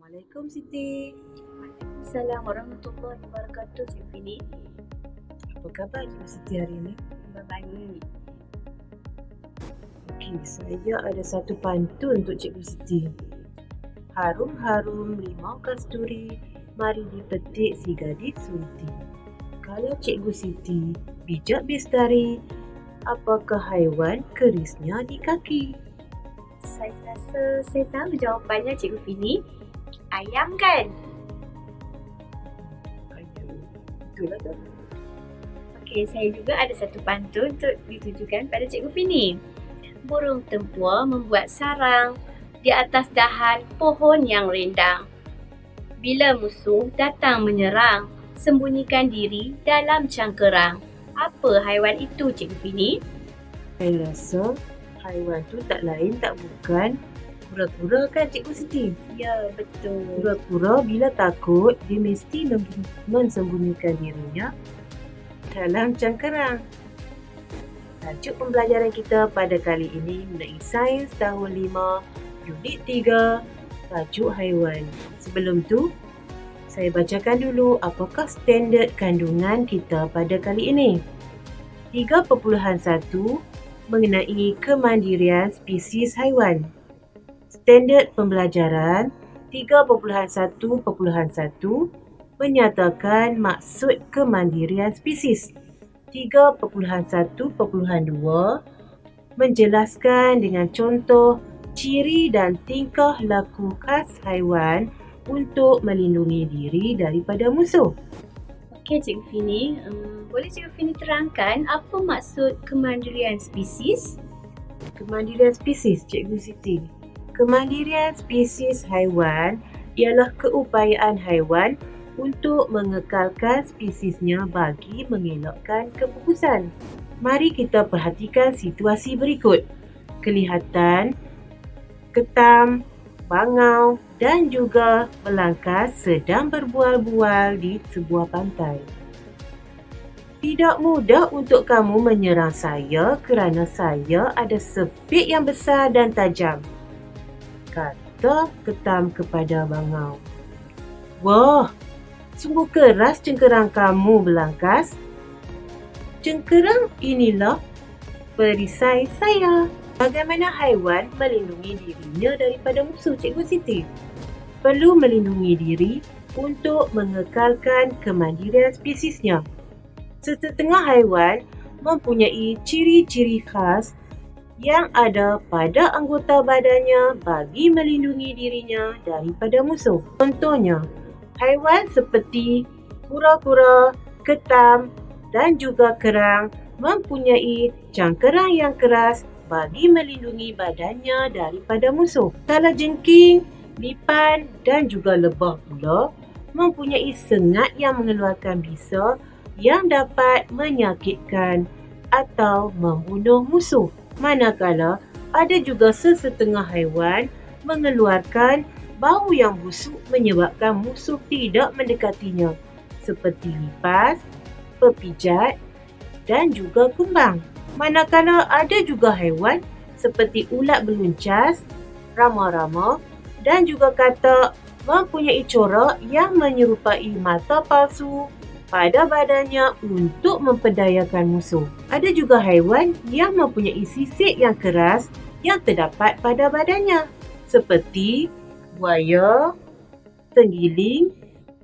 Assalamualaikum Siti. Assalamualaikum warahmatullahi wabarakatuh, Cik Fini. Apa khabar Cikgu Siti hari ini? Baik. Okey, saya ada satu pantun untuk Cikgu Siti. Harum-harum limau kasturi, mari dipetik si gadis sunti. Kalau Cikgu Siti bijak bestari, apakah haiwan kerisnya di kaki? Saya rasa saya tahu jawapannya, Cikgu Fini. Ayam kan? Ayam. Betul lah tak? Okey, saya juga ada satu pantun untuk ditujukan pada Cikgu Fini. Burung tempua membuat sarang di atas dahan pohon yang rindang. Bila musuh datang menyerang, sembunyikan diri dalam cangkerang. Apa haiwan itu, Cikgu Fini? Saya rasa haiwan tu tak lain tak bukan kura-kura kan Cikgu Siti? Ya, betul. Kura-kura bila takut, dia mesti mensembunyikan dirinya dalam cangkerang. Tajuk pembelajaran kita pada kali ini mengenai Sains Tahun 5, Unit 3, Tajuk Haiwan. Sebelum tu, saya bacakan dulu apakah standard kandungan kita pada kali ini. 3.1 mengenai kemandirian spesies haiwan. Standard pembelajaran 3.1.1 menyatakan maksud kemandirian spesies. 3.1.2 menjelaskan dengan contoh ciri dan tingkah laku khas haiwan untuk melindungi diri daripada musuh. Okey, Cikgu Fini. Boleh Cikgu Fini terangkan apa maksud kemandirian spesies? Kemandirian spesies, Cikgu Siti. Kemandirian spesies haiwan ialah keupayaan haiwan untuk mengekalkan spesiesnya bagi mengelakkan kepupusan. Mari kita perhatikan situasi berikut. Kelihatan ketam, bangau dan juga belangkas sedang berbual-bual di sebuah pantai. Tidak mudah untuk kamu menyerang saya kerana saya ada sepit yang besar dan tajam, kata ketam kepada bangau. Wah, sungguh keras cengkerang kamu, belangkas. Cengkerang inilah perisai saya. Bagaimana haiwan melindungi dirinya daripada musuh, Cikgu Siti? Perlu melindungi diri untuk mengekalkan kemandirian spesiesnya. Setengah haiwan mempunyai ciri-ciri khas yang ada pada anggota badannya bagi melindungi dirinya daripada musuh. Contohnya, haiwan seperti kura-kura, ketam dan juga kerang mempunyai cangkerang yang keras bagi melindungi badannya daripada musuh. Kalajengking, lipan dan juga lebah pula mempunyai sengat yang mengeluarkan bisa yang dapat menyakitkan atau membunuh musuh. Manakala ada juga sesetengah haiwan mengeluarkan bau yang busuk menyebabkan musuh tidak mendekatinya, seperti lipas, pepijat dan juga kumbang. Manakala ada juga haiwan seperti ulat beluncas, rama-rama dan juga katak mempunyai corak yang menyerupai mata palsu pada badannya untuk memperdayakan musuh. Ada juga haiwan yang mempunyai sisik yang keras yang terdapat pada badannya, seperti buaya, tenggiling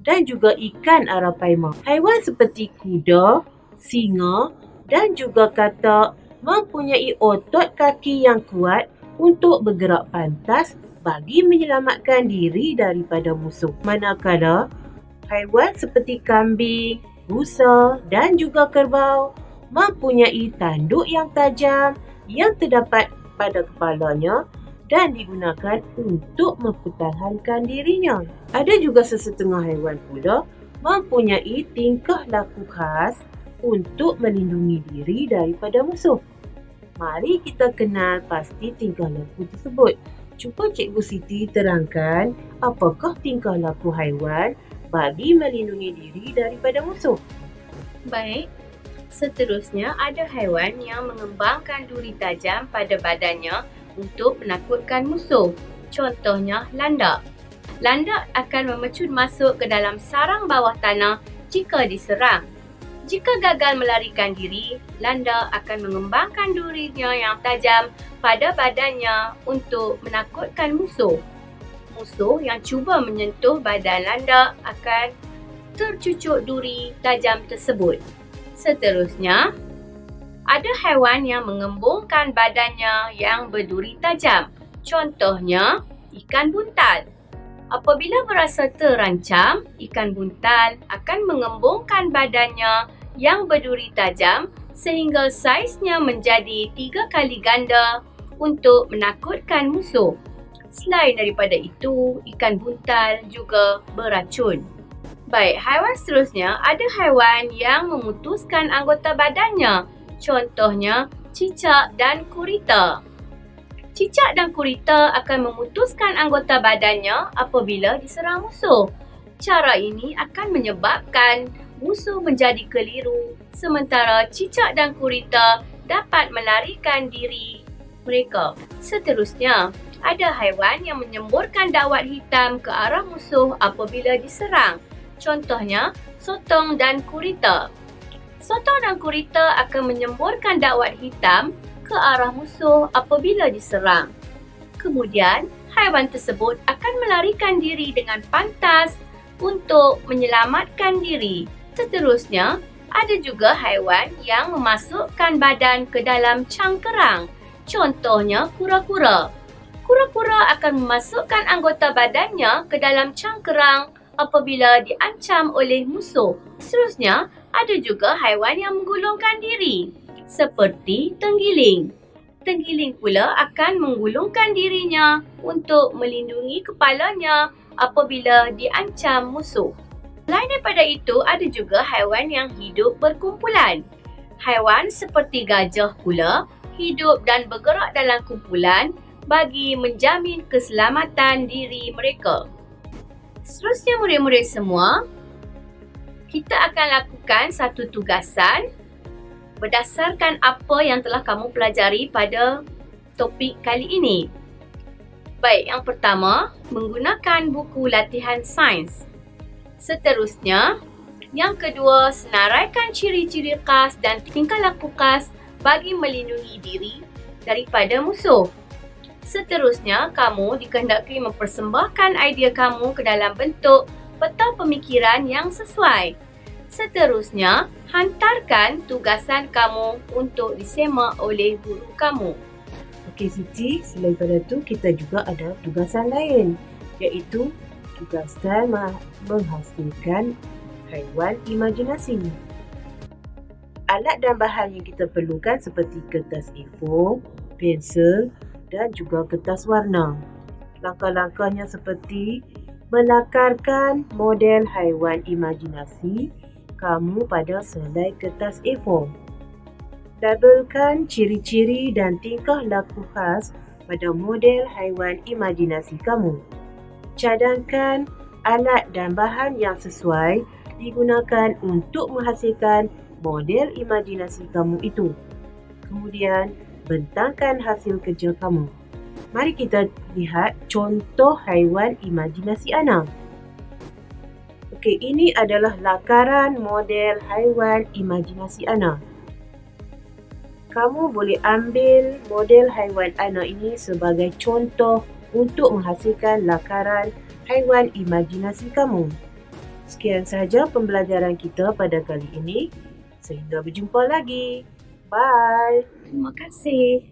dan juga ikan arapaima. Haiwan seperti kuda, singa dan juga katak mempunyai otot kaki yang kuat untuk bergerak pantas bagi menyelamatkan diri daripada musuh. Manakala haiwan seperti kambing, rusa dan juga kerbau mempunyai tanduk yang tajam yang terdapat pada kepalanya dan digunakan untuk mempertahankan dirinya. Ada juga sesetengah haiwan pula mempunyai tingkah laku khas untuk melindungi diri daripada musuh. Mari kita kenal pasti tingkah laku tersebut. Cuba Cikgu Siti terangkan apakah tingkah laku haiwan bagi melindungi diri daripada musuh. Baik. Seterusnya, ada haiwan yang mengembangkan duri tajam pada badannya untuk menakutkan musuh. Contohnya landak. landak akan memecut masuk ke dalam sarang bawah tanah jika diserang. Jika gagal melarikan diri, landak akan mengembangkan durinya yang tajam pada badannya untuk menakutkan musuh. Musuh yang cuba menyentuh badan landak akan tercucuk duri tajam tersebut. Seterusnya, ada haiwan yang mengembungkan badannya yang berduri tajam. Contohnya, ikan buntal. Apabila merasa terancam, ikan buntal akan mengembungkan badannya yang berduri tajam sehingga saiznya menjadi 3 kali ganda untuk menakutkan musuh. Selain daripada itu, ikan buntal juga beracun. Baik, haiwan seterusnya ada haiwan yang memutuskan anggota badannya. Contohnya, cicak dan gurita. Cicak dan gurita akan memutuskan anggota badannya apabila diserang musuh. Cara ini akan menyebabkan musuh menjadi keliru, sementara cicak dan gurita dapat melarikan diri mereka. Seterusnya, ada haiwan yang menyemburkan dawat hitam ke arah musuh apabila diserang. Contohnya, sotong dan gurita. Sotong dan gurita akan menyemburkan dawat hitam ke arah musuh apabila diserang. Kemudian, haiwan tersebut akan melarikan diri dengan pantas untuk menyelamatkan diri. Seterusnya, ada juga haiwan yang memasukkan badan ke dalam cangkerang. Contohnya, kura-kura. Kura-kura akan memasukkan anggota badannya ke dalam cangkerang apabila diancam oleh musuh. Seterusnya, ada juga haiwan yang menggulungkan diri, seperti tenggiling. Tenggiling pula akan menggulungkan dirinya untuk melindungi kepalanya apabila diancam musuh. Selain daripada itu, ada juga haiwan yang hidup berkumpulan. Haiwan seperti gajah pula hidup dan bergerak dalam kumpulan bagi menjamin keselamatan diri mereka. Seterusnya, murid-murid semua, kita akan lakukan satu tugasan berdasarkan apa yang telah kamu pelajari pada topik kali ini. Baik, yang pertama, menggunakan buku latihan sains. Seterusnya, yang kedua, senaraikan ciri-ciri khas dan tingkah laku khas bagi melindungi diri daripada musuh. Seterusnya, kamu dikehendaki mempersembahkan idea kamu ke dalam bentuk peta pemikiran yang sesuai. Seterusnya, hantarkan tugasan kamu untuk disemak oleh guru kamu. Okey Siti, selain pada tu kita juga ada tugasan lain, iaitu tugasan menghasilkan haiwan imajinasi. Alat dan bahan yang kita perlukan seperti kertas A4, pensel dan juga kertas warna. Langkah-langkahnya seperti melakarkan model haiwan imajinasi kamu pada selai kertas A4. Labelkan ciri-ciri dan tingkah laku khas pada model haiwan imajinasi kamu. Cadangkan alat dan bahan yang sesuai digunakan untuk menghasilkan model imajinasi kamu itu. Kemudian, bentangkan hasil kerja kamu. Mari kita lihat contoh haiwan imajinasi Ana. Okey, ini adalah lakaran model haiwan imajinasi Ana. Kamu boleh ambil model haiwan Ana ini sebagai contoh untuk menghasilkan lakaran haiwan imajinasi kamu. Sekian sahaja pembelajaran kita pada kali ini. Sehingga berjumpa lagi. Bye. Terima kasih.